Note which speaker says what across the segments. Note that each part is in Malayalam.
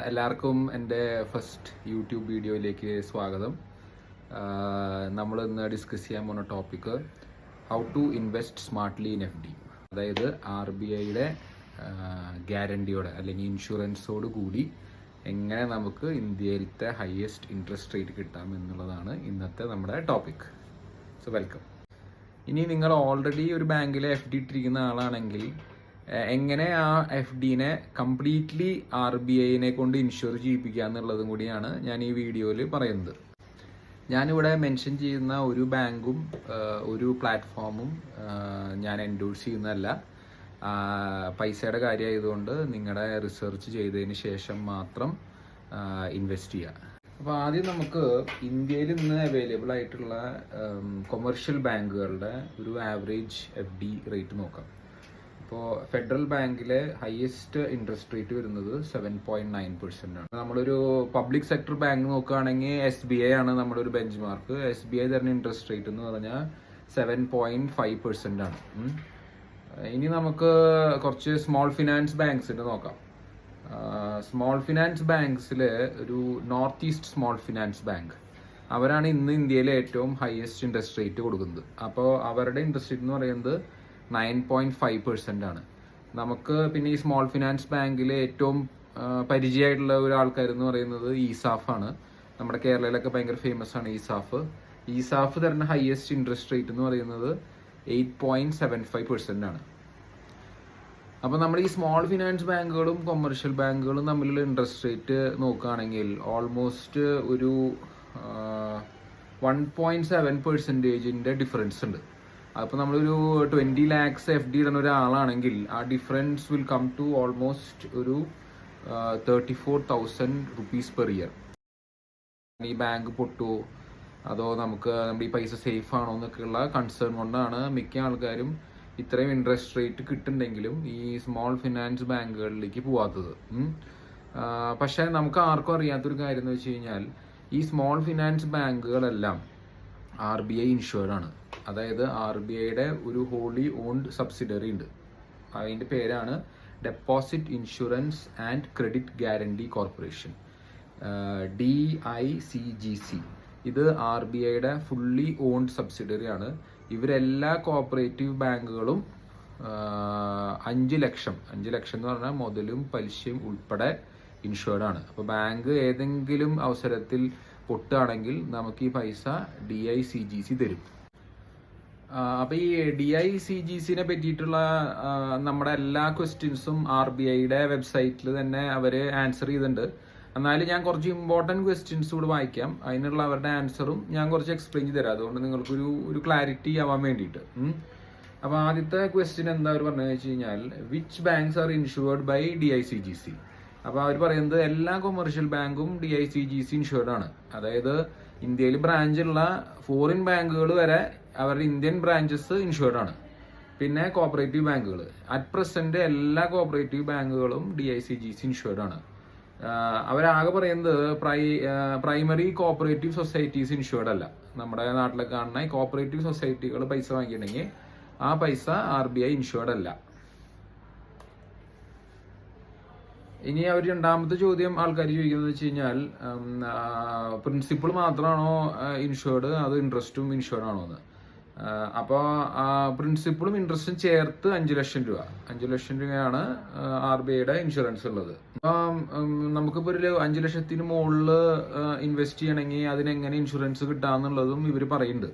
Speaker 1: എല്ലാവർക്കും എൻ്റെ ഫസ്റ്റ് യൂട്യൂബ് വീഡിയോയിലേക്ക് സ്വാഗതം. നമ്മൾ ഇന്ന് ഡിസ്കസ് ചെയ്യാൻ പോകുന്ന topic how to invest smartly in FD. അതായത് RBIയുടെ ഗ്യാരണ്ടിയോടെ അല്ലെങ്കിൽ ഇൻഷുറൻസോട് കൂടി എങ്ങനെ നമുക്ക് ഇന്ത്യയിലത്തെ ഹയസ്റ്റ് ഇൻട്രസ്റ്റ് റേറ്റ് കിട്ടാം എന്നുള്ളതാണ് ഇന്നത്തെ നമ്മുടെ ടോപ്പിക്. So welcome. ഇനി നിങ്ങൾ ഓൾറെഡി ഒരു ബാങ്കിൽ FD ഇട്ടിരിക്കുന്ന ആളാണെങ്കിൽ എങ്ങനെ ആ FDനെ കംപ്ലീറ്റ്ലി RBIനെ കൊണ്ട് ഇൻഷുർ ചെയ്യിപ്പിക്കുക എന്നുള്ളതും കൂടിയാണ് ഞാൻ ഈ വീഡിയോയിൽ പറയുന്നത്. ഞാനിവിടെ മെൻഷൻ ചെയ്യുന്ന ഒരു ബാങ്കും ഒരു പ്ലാറ്റ്ഫോമും ഞാൻ എൻഡോഴ്സ് ചെയ്യുന്നതല്ല. പൈസയുടെ കാര്യമായതുകൊണ്ട് നിങ്ങളുടെ റിസർച്ച് ചെയ്തതിന് ശേഷം മാത്രം ഇൻവെസ്റ്റ് ചെയ്യുക. അപ്പോൾ ആദ്യം നമുക്ക് ഇന്ത്യയിൽ ഇന്ന് അവൈലബിൾ ആയിട്ടുള്ള കൊമേഴ്ഷ്യൽ ബാങ്കുകളുടെ ഒരു ആവറേജ് FD റേറ്റ് നോക്കാം. ഇപ്പോൾ ഫെഡറൽ ബാങ്കിലെ ഹയസ്റ്റ് ഇൻട്രസ്റ്റ് റേറ്റ് വരുന്നത് 7.9% ആണ്. നമ്മളൊരു പബ്ലിക് സെക്ടർ ബാങ്ക് നോക്കുകയാണെങ്കിൽ SBI ആണ് നമ്മുടെ ഒരു ബെഞ്ച് മാർക്ക്. SBI തരുന്ന ഇൻട്രസ്റ്റ് റേറ്റ് എന്ന് പറഞ്ഞാൽ 7.5% ആണ്. ഇനി നമുക്ക് കുറച്ച് സ്മോൾ ഫിനാൻസ് ബാങ്ക്സിൻ്റെ നോക്കാം. സ്മോൾ ഫിനാൻസ് ബാങ്ക്സിൽ ഒരു north east small finance bank അവരാണ് ഇന്ന് ഇന്ത്യയിലെ ഏറ്റവും ഹയസ്റ്റ് ഇൻട്രസ്റ്റ് റേറ്റ് കൊടുക്കുന്നത്. അപ്പോൾ അവരുടെ ഇൻട്രസ്റ്റ് റേറ്റ് എന്ന് പറയുന്നത് 9.5% ആണ്. നമുക്ക് പിന്നെ ഈ സ്മോൾ ഫിനാൻസ് ബാങ്കിൽ ഏറ്റവും പരിചയമായിട്ടുള്ള ഒരാൾക്കാരെന്ന് പറയുന്നത് ഇസാഫ് ആണ്. നമ്മുടെ കേരളയിലൊക്കെ ഭയങ്കര ഫേമസ് ആണ് ഇസാഫ്. ഇസാഫ് തരുന്ന ഹയസ്റ്റ് ഇൻട്രസ്റ്റ് റേറ്റ് എന്ന് പറയുന്നത് 8.75% ആണ്. അപ്പോൾ നമ്മൾ ഈ സ്മോൾ ഫിനാൻസ് ബാങ്കുകളും കൊമേഴ്ഷ്യൽ ബാങ്കുകളും തമ്മിലുള്ള ഇൻട്രസ്റ്റ് റേറ്റ് നോക്കുകയാണെങ്കിൽ ഓൾമോസ്റ്റ് ഒരു 1.7% ഡിഫറൻസ് ഉണ്ട്. അപ്പോൾ നമ്മളൊരു 20 lakhs FD ഇടുന്ന ഒരാളാണെങ്കിൽ ആ difference will come to almost ഒരു 34,000 rupees പെർ ഇയർ. ഈ ബാങ്ക് പൊട്ടുമോ അതോ നമ്മുടെ ഈ പൈസ സേഫ് ആണോ എന്നൊക്കെയുള്ള കൺസേൺ കൊണ്ടാണ് മിക്ക ആൾക്കാരും ഇത്രയും ഇൻട്രസ്റ്റ് റേറ്റ് കിട്ടുന്നുണ്ടെങ്കിലും ഈ സ്മോൾ ഫിനാൻസ് ബാങ്കുകളിലേക്ക് പോവാത്തത്. പക്ഷേ നമുക്ക് ആർക്കും അറിയാത്തൊരു കാര്യം എന്ന് വെച്ച് കഴിഞ്ഞാൽ ഈ സ്മോൾ ഫിനാൻസ് ബാങ്കുകളെല്ലാം RBI ഇൻഷുർഡ് ആണ്. അതായത് RBIയുടെ ഒരു ഹോളി ഓൺഡ് സബ്സിഡറി ഉണ്ട്. അതിൻ്റെ പേരാണ് deposit insurance and credit guarantee corporation, DICGC. ഇത് RBIയുടെ ഫുള്ളി ഓൺഡ് സബ്സിഡറി ആണ്. ഇവരെല്ലാ കോഓപ്പറേറ്റീവ് ബാങ്കുകളും 5 ലക്ഷം എന്ന് പറഞ്ഞാൽ മുതലും പലിശയും ഉൾപ്പെടെ ഇൻഷുർഡ് ആണ്. അപ്പോൾ ബാങ്ക് ഏതെങ്കിലും അവസരത്തിൽ പൊട്ടുകയാണെങ്കിൽ നമുക്ക് ഈ പൈസ DICGC തരും. അപ്പോൾ ഈ DICGCനെ പറ്റിയിട്ടുള്ള നമ്മുടെ എല്ലാ ക്വസ്റ്റ്യൻസും RBIയുടെ വെബ്സൈറ്റിൽ തന്നെ അവർ ആൻസർ ചെയ്തിട്ടുണ്ട്. എന്നാലും ഞാൻ കുറച്ച് ഇമ്പോർട്ടൻറ്റ് ക്വസ്റ്റ്യൻസ് കൂടെ വായിക്കാം. അതിനുള്ള അവരുടെ ആൻസറും ഞാൻ കുറച്ച് എക്സ്പ്ലെയിൻ ചെയ്ത് തരാം. അതുകൊണ്ട് നിങ്ങൾക്കൊരു ക്ലാരിറ്റി ആവാൻ വേണ്ടിയിട്ട്. അപ്പോൾ ആദ്യത്തെ ക്വസ്റ്റ്യൻ എന്താ അവർ പറഞ്ഞതെന്ന് വെച്ച് കഴിഞ്ഞാൽ which banks are insured by DICGC. അപ്പോൾ അവർ പറയുന്നത് എല്ലാ കൊമേഴ്ഷ്യൽ ബാങ്കും DICGC ഇൻഷുർഡ് ആണ്. അതായത് ഇന്ത്യയിൽ ബ്രാഞ്ചുള്ള ഫോറിൻ ബാങ്കുകൾ വരെ അവരുടെ ഇന്ത്യൻ ബ്രാഞ്ചസ് ഇൻഷുർഡ് ആണ്. പിന്നെ കോഓപ്പറേറ്റീവ് ബാങ്കുകൾ അറ്റ് പ്രസന്റ് എല്ലാ കോഓപ്പറേറ്റീവ് ബാങ്കുകളും DICGC ഇൻഷുർഡ് ആണ്. അവരാകെ പറയുന്നത് പ്രൈമറി കോഓപ്പറേറ്റീവ് സൊസൈറ്റീസ് ഇൻഷുർഡ് അല്ല. നമ്മുടെ നാട്ടിലൊക്കെ കാണുന്ന കോഓപ്പറേറ്റീവ് സൊസൈറ്റികൾ പൈസ വാങ്ങിയിട്ടുണ്ടെങ്കിൽ ആ പൈസ RBI ഇൻഷുർഡ് അല്ല. ഇനി അവർ രണ്ടാമത്തെ ചോദ്യം ആൾക്കാർ ചോദിക്കുന്നത് വെച്ച് കഴിഞ്ഞാൽ പ്രിൻസിപ്പിൾ മാത്രമാണോ ഇൻഷുർഡ് അത് ഇൻട്രസ്റ്റും ഇൻഷുർഡ് ആണോ എന്ന്. അപ്പോൾ പ്രിൻസിപ്പിളും ഇൻട്രസ്റ്റും ചേർത്ത് 5 ലക്ഷം രൂപയാണ് RBIയുടെ ഇൻഷുറൻസ് ഉള്ളത്. നമുക്കിപ്പോൾ ഒരു 5 ലക്ഷത്തിന് മുകളിൽ ഇൻവെസ്റ്റ് ചെയ്യണമെങ്കിൽ അതിനെങ്ങനെ ഇൻഷുറൻസ് കിട്ടാന്നുള്ളതും ഇവർ പറയുന്നുണ്ട്.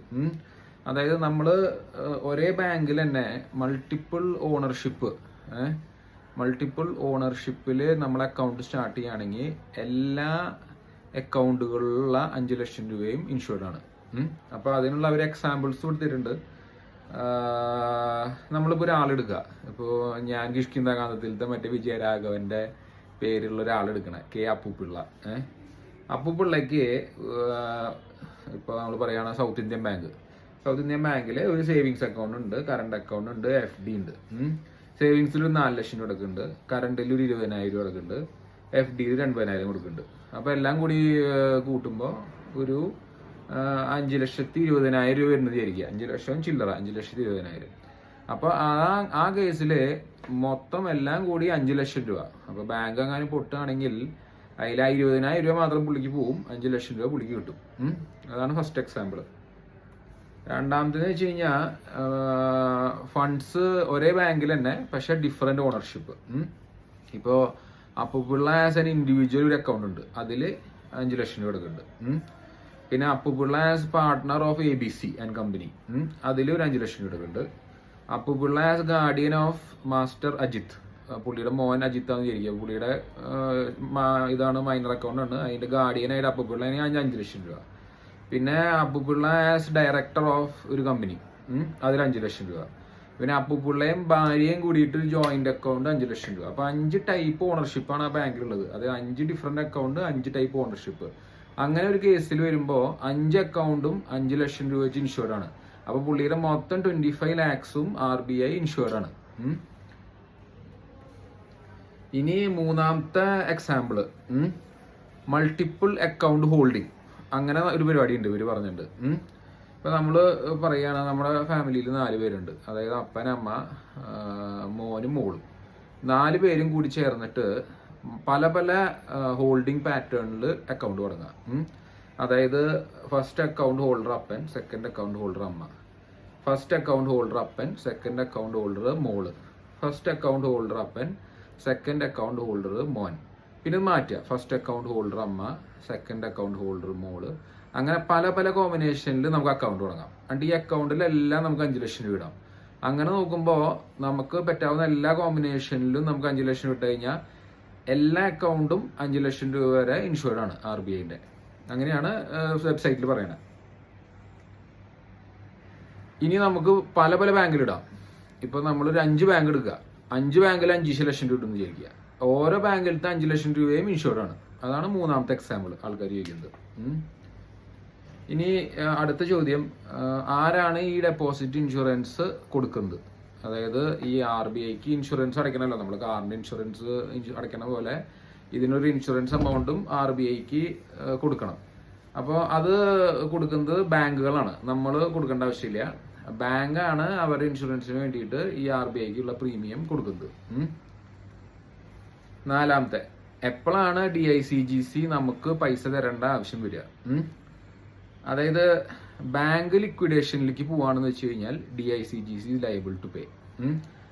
Speaker 1: അതായത് നമ്മൾ ഒരേ ബാങ്കിൽ തന്നെ മൾട്ടിപ്പിൾ ഓണർഷിപ്പിൽ നമ്മൾ അക്കൗണ്ട് സ്റ്റാർട്ട് ചെയ്യുകയാണെങ്കിൽ എല്ലാ അക്കൗണ്ടുകളിലുള്ള 5 ലക്ഷം രൂപയും ഇൻഷുർഡ് ആണ്. അപ്പോൾ അതിനുള്ള അവർ എക്സാമ്പിൾസ് കൊടുത്തിട്ടുണ്ട്. നമ്മളിപ്പോൾ ഒരാളെടുക്കുക. ഇപ്പോൾ ഞാൻ കിഷ്കിന്ത കാന്തത്തിലത്തെ മറ്റേ വിജയരാഘവൻ്റെ പേരുള്ള ഒരാളെടുക്കണേ അപ്പൂപ്പിള്ള. അപ്പൂപ്പിള്ളയ്ക്ക് ഇപ്പോൾ നമ്മൾ പറയുകയാണ് സൗത്ത് ഇന്ത്യൻ ബാങ്കിൽ ഒരു സേവിങ്സ് അക്കൗണ്ട് ഉണ്ട്, കറണ്ട് അക്കൗണ്ട് ഉണ്ട്, FD ഉണ്ട്. സേവിങ്സിൽ ഒരു 4 ലക്ഷം രൂപ കൊടുക്കുന്നുണ്ട്, കറണ്ടിൽ ഒരു 20,000 രൂപ കൊടുക്കുന്നുണ്ട്, FDയിൽ 20,000 കൊടുക്കുന്നുണ്ട്. അപ്പോൾ എല്ലാം കൂടി കൂട്ടുമ്പോൾ ഒരു 5,20,000 രൂപ വരുന്നത് വിചാരിക്കുക. 5 ലക്ഷം ചില്ലറ, 5,20,000. അപ്പോൾ ആ കേസിൽ മൊത്തം എല്ലാം കൂടി 5 ലക്ഷം രൂപ. അപ്പോൾ ബാങ്ക് അങ്ങനെ പൊട്ടുകയാണെങ്കിൽ അതിൽ 20,000 രൂപ മാത്രം പുള്ളിക്ക് പോവും, 5 ലക്ഷം രൂപ പുള്ളിക്ക് കിട്ടും. അതാണ് ഫസ്റ്റ് എക്സാമ്പിൾ. രണ്ടാമത്തേന്ന് വെച്ച് കഴിഞ്ഞാൽ ഫണ്ട്സ് ഒരേ ബാങ്കിൽ തന്നെ പക്ഷെ ഡിഫറെന്റ് ഓണർഷിപ്പ്. ഇപ്പോൾ അപ്പുപിള്ള ആസ് എൻ ഇൻഡിവിജ്വൽ ഒരു അക്കൗണ്ട് ഉണ്ട്, അതിൽ 5 ലക്ഷം രൂപ എടുക്കുന്നുണ്ട്. പിന്നെ Appupillai as partner of ABC and company, അതിൽ ഒരു 5 ലക്ഷം രൂപ എടുക്കുന്നുണ്ട്. Appupillai as guardian of master Ajith, പുള്ളിയുടെ മോൻ അജിത്താന്ന് വിചാരിക്കുക, പുള്ളിയുടെ ഇതാണ് മൈനർ അക്കൗണ്ട് ആണ്, അതിന്റെ ഗാർഡിയനായിട്ട് അപ്പുപിള്ളേന് 5 ലക്ഷം രൂപ. പിന്നെ അപ്പുപിള്ള ആസ് ഡയറക്ടർ ഓഫ് ഒരു കമ്പനി, അതിൽ 5 ലക്ഷം രൂപ. പിന്നെ അപ്പുപിള്ളയും ഭാര്യയും കൂടിയിട്ട് ഒരു ജോയിന്റ് അക്കൗണ്ട് 5 ലക്ഷം രൂപ. അപ്പൊ 5 ടൈപ്പ് ഓണർഷിപ്പാണ് ആ ബാങ്കിലുള്ളത്. അത് 5 ഡിഫറെന്റ് അക്കൗണ്ട്, 5 ടൈപ്പ് ഓണർഷിപ്പ്. അങ്ങനെ ഒരു കേസിൽ വരുമ്പോൾ 5 അക്കൗണ്ടും 5 ലക്ഷം രൂപ വെച്ച് ഇൻഷുർഡ് ആണ്. അപ്പൊ പുള്ളിയുടെ മൊത്തം 25 lakhs RBI ഇൻഷുർഡ് ആണ്. ഇനി മൂന്നാമത്തെ എക്സാമ്പിള്, മൾട്ടിപ്പിൾ അക്കൗണ്ട് ഹോൾഡിംഗ്. അങ്ങനെ ഒരു പരിപാടി ഉണ്ട്, ഇവര് പറഞ്ഞിട്ടുണ്ട്. ഇപ്പൊ നമ്മള് പറയുകയാണ്, നമ്മുടെ ഫാമിലിയിൽ 4 പേരുണ്ട്, അതായത് അപ്പൻ, അമ്മ, മോനും മോളും. 4 പേരും കൂടി ചേർന്നിട്ട് പല പല ഹോൾഡിംഗ് പാറ്റേണിൽ അക്കൗണ്ട് തുടങ്ങാം. അതായത് ഫസ്റ്റ് അക്കൗണ്ട് ഹോൾഡർ അപ്പൻ, സെക്കൻഡ് അക്കൗണ്ട് ഹോൾഡർ അമ്മ, ഫസ്റ്റ് അക്കൗണ്ട് ഹോൾഡർ അപ്പൻ, സെക്കൻഡ് അക്കൗണ്ട് ഹോൾഡർ മോള്, ഫസ്റ്റ് അക്കൗണ്ട് ഹോൾഡർ അപ്പൻ, സെക്കൻഡ് അക്കൗണ്ട് ഹോൾഡർ മോൻ. പിന്നെ മാറ്റുക, ഫസ്റ്റ് അക്കൗണ്ട് ഹോൾഡർ അമ്മ, സെക്കൻഡ് അക്കൗണ്ട് ഹോൾഡർ മോള്. അങ്ങനെ പല പല കോമ്പിനേഷനിൽ നമുക്ക് അക്കൗണ്ട് തുടങ്ങാം. എന്നിട്ട് ഈ അക്കൗണ്ടിലെല്ലാം നമുക്ക് 5 ലക്ഷം രൂപ ഇടാം. അങ്ങനെ നോക്കുമ്പോൾ നമുക്ക് പറ്റാവുന്ന എല്ലാ കോമ്പിനേഷനിലും നമുക്ക് 5 ലക്ഷം ഇട്ട് കഴിഞ്ഞാൽ എല്ലാ അക്കൗണ്ടും 5 ലക്ഷം രൂപ വരെ ഇൻഷുർഡ് ആണ് RBIന്റെ. അങ്ങനെയാണ് വെബ്സൈറ്റിൽ പറയണത്. ഇനി നമുക്ക് പല പല ബാങ്കിലിടാം. ഇപ്പൊ നമ്മളൊരു 5 ബാങ്ക് എടുക്കുക, 5 ബാങ്കിൽ 5 ലക്ഷം രൂപ ഇട്ടെന്ന് വിചാരിക്കുക. ഓരോ ബാങ്കിലത്തെ 5 ലക്ഷം രൂപയും ഇൻഷുർഡ് ആണ്. അതാണ് മൂന്നാമത്തെ എക്സാമ്പിൾ ആൾക്കാർ ചോദിക്കുന്നത്. ഇനി അടുത്ത ചോദ്യം, ആരാണ് ഈ ഡെപ്പോസിറ്റ് ഇൻഷുറൻസ് കൊടുക്കുന്നത്? അതായത് ഈ RBIക്ക് ഇൻഷുറൻസ് അടയ്ക്കണമല്ലോ, നമ്മൾ കാറിന്റെ ഇൻഷുറൻസ് അടയ്ക്കണ പോലെ ഇതിനൊരു ഇൻഷുറൻസ് എമൗണ്ടും RBIക്ക് കൊടുക്കണം. അപ്പോൾ അത് കൊടുക്കുന്നത് ബാങ്കുകളാണ്, നമ്മൾ കൊടുക്കേണ്ട ആവശ്യമില്ല. ബാങ്കാണ് അവരുടെ ഇൻഷുറൻസിന് വേണ്ടിയിട്ട് ഈ RBIക്കുള്ള പ്രീമിയം കൊടുക്കുന്നത്. നാലാമത്തെ, എപ്പോഴാണ് DICGC നമുക്ക് പൈസ തരേണ്ട ആവശ്യം വരിക? അതായത് ബാങ്ക് ലിക്വിഡേഷനിലേക്ക് പോവാണെന്ന് വെച്ച് കഴിഞ്ഞാൽ DICGC ലയബിൾ ടു പേ.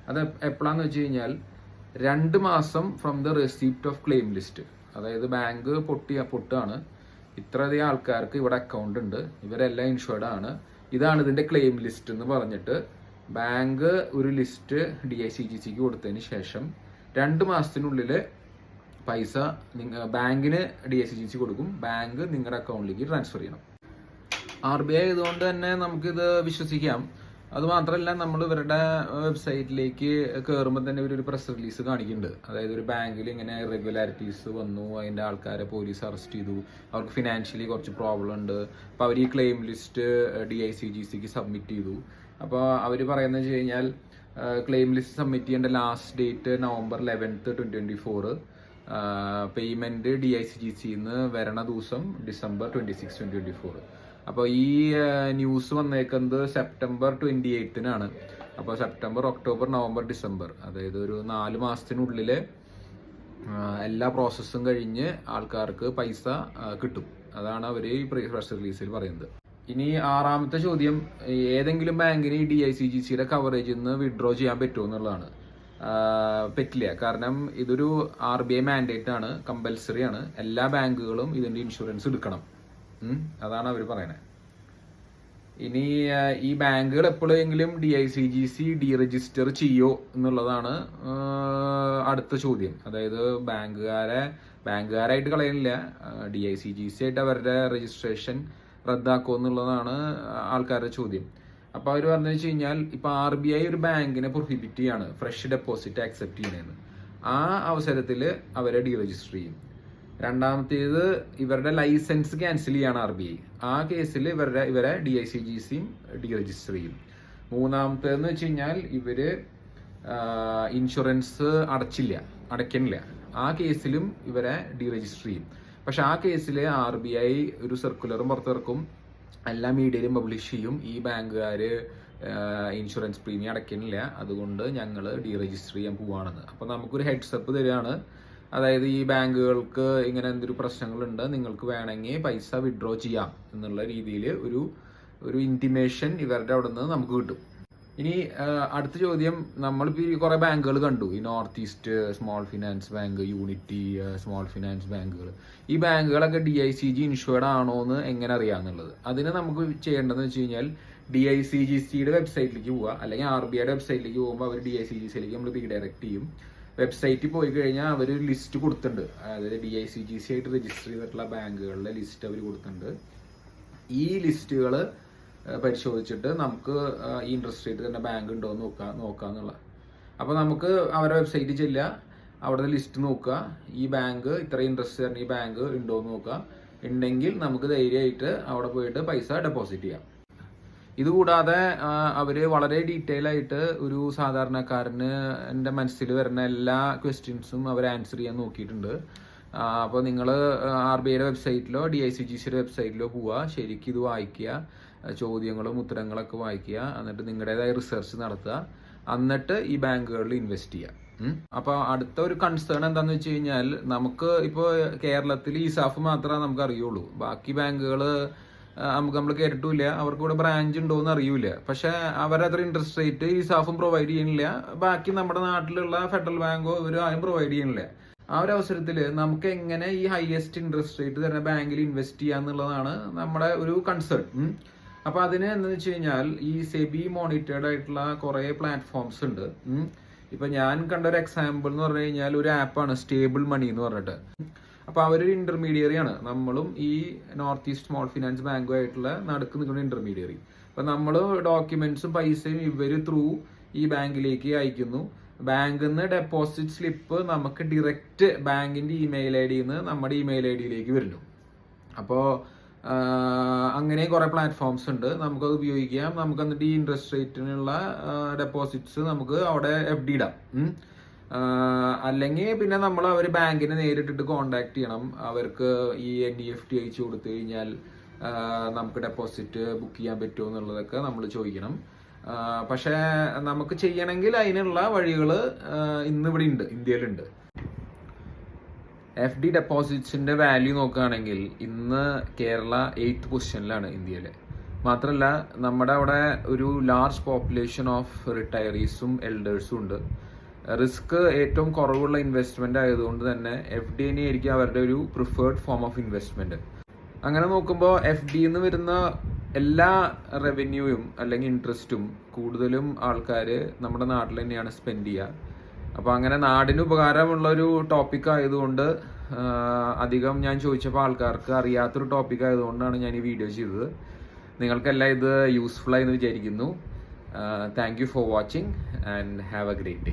Speaker 1: അത് എപ്പോഴാന്ന് വെച്ച് കഴിഞ്ഞാൽ 2 മാസം from the receipt of claim list. അതായത് ബാങ്ക് പൊട്ടാണ്, ഇത്രയധികം ആൾക്കാർക്ക് ഇവിടെ അക്കൗണ്ട് ഉണ്ട്, ഇവരെല്ലാം ഇൻഷുർഡ് ആണ്, ഇതാണ് ഇതിന്റെ ക്ലെയിം ലിസ്റ്റ് എന്ന് പറഞ്ഞിട്ട് ബാങ്ക് ഒരു ലിസ്റ്റ് DICGCക്ക് കൊടുത്തതിന് ശേഷം 2 മാസത്തിനുള്ളിൽ പൈസ ബാങ്കിന് DICGC കൊടുക്കും, ബാങ്ക് നിങ്ങളുടെ അക്കൗണ്ടിലേക്ക് ട്രാൻസ്ഫർ ചെയ്യണം. RBI ഇതുകൊണ്ട് തന്നെ നമുക്കിത് വിശ്വസിക്കാം. അതുമാത്രമല്ല, നമ്മൾ ഇവരുടെ വെബ്സൈറ്റിലേക്ക് കയറുമ്പോൾ തന്നെ ഇവരൊരു പ്രസ് റിലീസ് കാണിക്കുന്നുണ്ട്. അതായത് ഒരു ബാങ്കിൽ ഇങ്ങനെ ഇറഗുലാരിറ്റീസ് വന്നു, അതിൻ്റെ ആൾക്കാരെ പോലീസ് അറസ്റ്റ് ചെയ്തു, അവർക്ക് ഫിനാൻഷ്യലി കുറച്ച് പ്രോബ്ലം ഉണ്ട്, അപ്പോൾ അവർ ഈ ക്ലെയിം ലിസ്റ്റ് DICGCക്ക് സബ്മിറ്റ് ചെയ്തു. അപ്പോൾ അവർ പറയുന്നത് വെച്ച് കഴിഞ്ഞാൽ ക്ലെയിം ലിസ്റ്റ് സബ്മിറ്റ് ചെയ്യേണ്ട last date November 11th, 2024. Payment DICGCന്ന് വരണ ദിവസം December 26, 2024. അപ്പോൾ ഈ ന്യൂസ് വന്നേക്കുന്നത് September 28-നാണ്. അപ്പോൾ സെപ്റ്റംബർ, ഒക്ടോബർ, നവംബർ, ഡിസംബർ, അതായത് ഒരു 4 മാസത്തിനുള്ളിൽ എല്ലാ പ്രോസസ്സും കഴിഞ്ഞ് ആൾക്കാർക്ക് പൈസ കിട്ടും. അതാണ് അവർ ഈ പ്രസ് റിലീസിൽ പറയുന്നത്. ഇനി 6ാമത്തെ ചോദ്യം, ഏതെങ്കിലും ബാങ്കിന് ഈ DICGCയുടെ കവറേജിൽ നിന്ന് വിഡ്രോ ചെയ്യാൻ പറ്റുമോ എന്നുള്ളതാണ്. പറ്റില്ല, കാരണം ഇതൊരു RBI മാൻഡേറ്റ് ആണ്, കമ്പൽസറി ആണ്, എല്ലാ ബാങ്കുകളും ഇതിന്റെ ഇൻഷുറൻസ് എടുക്കണം. അതാണ് അവർ പറയണത്. ഇനി ഈ ബാങ്കുകൾ എപ്പോഴെങ്കിലും DICGC ഡീരജിസ്റ്റർ ചെയ്യോ എന്നുള്ളതാണ് അടുത്ത ചോദ്യം. അതായത് ബാങ്കുകാരായിട്ട് കളയുന്നില്ല, DICGC ആയിട്ട് അവരുടെ രജിസ്ട്രേഷൻ റദ്ദാക്കുമോ എന്നുള്ളതാണ് ആൾക്കാരുടെ ചോദ്യം. അപ്പൊ അവർ പറഞ്ഞു വെച്ച് കഴിഞ്ഞാൽ ഇപ്പൊ RBI ഒരു ബാങ്കിനെ പ്രൊഹിബിറ്റ് ചെയ്യാണ് ഫ്രഷ് ഡെപ്പോസിറ്റ് ആക്സെപ്റ്റ് ചെയ്യുന്നതെന്ന്. ആ അവസരത്തിൽ അവരെ ഡീരജിസ്റ്റർ ചെയ്യും. രണ്ടാമത്തേത് ഇവരുടെ ലൈസൻസ് ക്യാൻസൽ ചെയ്യാണ് RBI. ആ കേസിൽ ഇവരെ DICGCയും ഡീരജിസ്റ്റർ ചെയ്യും. മൂന്നാമത്തേന്ന് വെച്ച് കഴിഞ്ഞാൽ ഇവര് ഇൻഷുറൻസ് അടയ്ക്കണില്ല, ആ കേസിലും ഇവരെ ഡീരജിസ്റ്റർ ചെയ്യും. പക്ഷെ ആ കേസിൽ RBI ഒരു സർക്കുലറും പുറത്തിറക്കും, എല്ലാ മീഡിയയിലും പബ്ലിഷ് ചെയ്യും, ഈ ബാങ്കുകാര് ഇൻഷുറൻസ് പ്രീമിയം അടയ്ക്കണില്ല, അതുകൊണ്ട് ഞങ്ങൾ ഡീരജിസ്റ്റർ ചെയ്യാൻ പോവാണെന്ന്. അപ്പൊ നമുക്കൊരു ഹെഡ്സപ്പ് തരികയാണ്, അതായത് ഈ ബാങ്കുകൾക്ക് ഇങ്ങനെ എന്തൊരു പ്രശ്നങ്ങളുണ്ട്, നിങ്ങൾക്ക് വേണമെങ്കിൽ പൈസ വിഡ്രോ ചെയ്യാം എന്നുള്ള രീതിയിൽ ഒരു ഇൻറ്റിമേഷൻ ഇവരുടെ അവിടെ നിന്ന് നമുക്ക് കിട്ടും. ഇനി അടുത്ത ചോദ്യം, നമ്മളിപ്പോൾ ഈ കുറേ ബാങ്കുകൾ കണ്ടു, ഈ north east small finance bank, unity small finance ബാങ്കുകൾ. ഈ ബാങ്കുകളൊക്കെ DICG ഇൻഷുർഡ് ആണോ എന്ന് എങ്ങനെ അറിയാമെന്നുള്ളത്, അതിന് നമുക്ക് ചെയ്യേണ്ടതെന്ന് വെച്ച് കഴിഞ്ഞാൽ DICGCയുടെ വെബ്സൈറ്റിലേക്ക് പോവുക, അല്ലെങ്കിൽ RBIയുടെ വെബ്സൈറ്റിലേക്ക് പോകുമ്പോൾ അവർ DICGCയിലേക്ക് നമ്മൾ റീഡയറക്ട് ചെയ്യും. വെബ്സൈറ്റിൽ പോയി കഴിഞ്ഞാൽ അവർ ഒരു ലിസ്റ്റ് കൊടുത്തിട്ടുണ്ട്, അതായത് DICGC ആയിട്ട് രജിസ്റ്റർ ചെയ്തിട്ടുള്ള ബാങ്കുകളുടെ ലിസ്റ്റ് അവർ കൊടുത്തിട്ടുണ്ട്. ഈ ലിസ്റ്റുകൾ പരിശോധിച്ചിട്ട് നമുക്ക് ഈ ഇൻട്രസ്റ്റ് റേറ്റ് തന്നെ ബാങ്ക് ഉണ്ടോ എന്ന് നോക്കാന്നുള്ള. അപ്പോൾ നമുക്ക് അവരുടെ വെബ്സൈറ്റിൽ ചെല്ലുക, അവിടുത്തെ ലിസ്റ്റ് നോക്കുക, ഈ ബാങ്ക് ഇത്ര ഇൻട്രസ്റ്റ് തരുന്ന ഈ ബാങ്ക് ഉണ്ടോ എന്ന് നോക്കുക. ഉണ്ടെങ്കിൽ നമുക്ക് ധൈര്യമായിട്ട് അവിടെ പോയിട്ട് പൈസ ഡെപ്പോസിറ്റ് ചെയ്യാം. ഇതുകൂടാതെ അവർ വളരെ ഡീറ്റെയിൽ ആയിട്ട് ഒരു സാധാരണക്കാരന് എൻ്റെ മനസ്സിൽ വരുന്ന എല്ലാ ക്വസ്റ്റ്യൻസും അവർ ആൻസർ ചെയ്യാൻ നോക്കിയിട്ടുണ്ട്. അപ്പോൾ നിങ്ങൾ RBIയുടെ വെബ്സൈറ്റിലോ DICGCയുടെ വെബ്സൈറ്റിലോ പോവുക, ശരിക്കും ഇത് വായിക്കുക, ചോദ്യങ്ങളും ഉത്തരങ്ങളൊക്കെ വായിക്കുക, എന്നിട്ട് നിങ്ങളുടേതായ റിസർച്ച് നടത്തുക, എന്നിട്ട് ഈ ബാങ്കുകളിൽ ഇൻവെസ്റ്റ് ചെയ്യുക. അപ്പോൾ അടുത്ത ഒരു കൺസേൺ എന്താണെന്ന് വെച്ച് കഴിഞ്ഞാൽ, നമുക്ക് ഇപ്പോൾ കേരളത്തിൽ ISAF മാത്രമേ നമുക്ക് അറിയുള്ളൂ. ബാക്കി ബാങ്കുകൾ നമ്മൾ കേട്ടിട്ടില്ല, അവർക്ക് ഇവിടെ ബ്രാഞ്ച് ഉണ്ടോ എന്ന് അറിയില്ല. പക്ഷെ അവരത്ര ഇൻട്രസ്റ്റ് റേറ്റ് ISAFും പ്രൊവൈഡ് ചെയ്യണില്ല, ബാക്കി നമ്മുടെ നാട്ടിലുള്ള ഫെഡറൽ ബാങ്കോ ഇവർ ആരും പ്രൊവൈഡ് ചെയ്യണില്ല. ആ ഒരു അവസരത്തിൽ നമുക്ക് എങ്ങനെ ഈ ഹയസ്റ്റ് ഇൻട്രസ്റ്റ് റേറ്റ് തരുന്ന ബാങ്കിൽ ഇൻവെസ്റ്റ് ചെയ്യാന്നുള്ളതാണ് നമ്മുടെ ഒരു കൺസേൺ. അപ്പൊ അതിന് എന്താണെന്ന് വെച്ച് കഴിഞ്ഞാൽ, ഈ സെബി മോണിറ്റേർഡ് ആയിട്ടുള്ള കുറെ പ്ലാറ്റ്ഫോംസ് ഉണ്ട്. ഇപ്പൊ ഞാൻ കണ്ട ഒരു എക്സാമ്പിൾ എന്ന് പറഞ്ഞു കഴിഞ്ഞാൽ ഒരു ആപ്പാണ് സ്റ്റേബിൾ മണി എന്ന് പറഞ്ഞിട്ട്. അപ്പൊ അവരൊരു ഇന്റർമീഡിയറി ആണ്, നമ്മളും ഈ നോർത്ത് ഈസ്റ്റ് സ്മോൾ ഫിനാൻസ് ബാങ്കുമായിട്ടുള്ള നടുക്ക് നിൽക്കുന്ന ഇന്റർമീഡിയറി. അപ്പൊ നമ്മൾ ഡോക്യുമെന്റ്സും പൈസയും ഇവര് ത്രൂ ഈ ബാങ്കിലേക്ക് അയക്കുന്നു. ബാങ്കിൽ നിന്ന് ഡെപ്പോസിറ്റ് സ്ലിപ്പ് നമുക്ക് ഡയറക്റ്റ് ബാങ്കിന്റെ ഇമെയിൽ ID നിന്ന് നമ്മുടെ ഇമെയിൽ IDയിലേക്ക് വരുന്നു. അപ്പോൾ അങ്ങനെ കുറെ പ്ലാറ്റ്ഫോംസ് ഉണ്ട്, നമുക്കത് ഉപയോഗിക്കാം. നമുക്ക് എന്നിട്ട് ഈ ഇൻട്രസ്റ്റ് റേറ്റിനുള്ള ഡെപ്പോസിറ്റ്സ് നമുക്ക് അവിടെ FD ഇടാം. അല്ലെങ്കിൽ പിന്നെ നമ്മൾ അവർ ബാങ്കിനെ നേരിട്ടിട്ട് കോണ്ടാക്ട് ചെയ്യണം. അവർക്ക് ഈ NEFT അയച്ചു കൊടുത്തു കഴിഞ്ഞാൽ നമുക്ക് ഡെപ്പോസിറ്റ് ബുക്ക് ചെയ്യാൻ പറ്റുമോ എന്നുള്ളതൊക്കെ നമ്മൾ ചോദിക്കണം. പക്ഷേ നമുക്ക് ചെയ്യണമെങ്കിൽ അതിനുള്ള വഴികൾ ഇന്നിവിടെ ഉണ്ട്, ഇന്ത്യയിലുണ്ട്. FD ഡെപ്പോസിറ്റ്സിന്റെ വാല്യൂ നോക്കുകയാണെങ്കിൽ ഇന്ന് കേരള 8th പൊസിഷനിലാണ് ഇന്ത്യയിൽ. മാത്രമല്ല നമ്മുടെ അവിടെ ഒരു ലാർജ് പോപ്പുലേഷൻ ഓഫ് റിട്ടയറീസും എൽഡേഴ്സും ഉണ്ട്. റിസ്ക് ഏറ്റവും കുറവുള്ള ഇൻവെസ്റ്റ്മെന്റ് ആയതുകൊണ്ട് തന്നെ FD ആയിരിക്കും അവരുടെ ഒരു പ്രിഫേർഡ് ഫോം ഓഫ് ഇൻവെസ്റ്റ്മെന്റ്. അങ്ങനെ നോക്കുമ്പോൾ FD എന്ന് വരുന്ന എല്ലാ റവന്യൂയും അല്ലെങ്കിൽ ഇൻട്രസ്റ്റും കൂടുതലും ആൾക്കാർ നമ്മുടെ നാട്ടിൽ തന്നെയാണ് സ്പെൻഡ് ചെയ്യുക. അപ്പോൾ അങ്ങനെ നാടിന് ഉപകാരമുള്ള ഒരു ടോപ്പിക് ആയതുകൊണ്ട്, അധികം ഞാൻ ചോദിച്ചപ്പോൾ ആൾക്കാർക്ക് അറിയാത്തൊരു ടോപ്പിക് ആയതുകൊണ്ടാണ് ഞാൻ ഈ വീഡിയോ ചെയ്തത്. നിങ്ങൾക്കെല്ലാം ഇത് യൂസ്ഫുൾ ആയി എന്ന് വിചാരിക്കുന്നു. Thank you for watching and have A great day.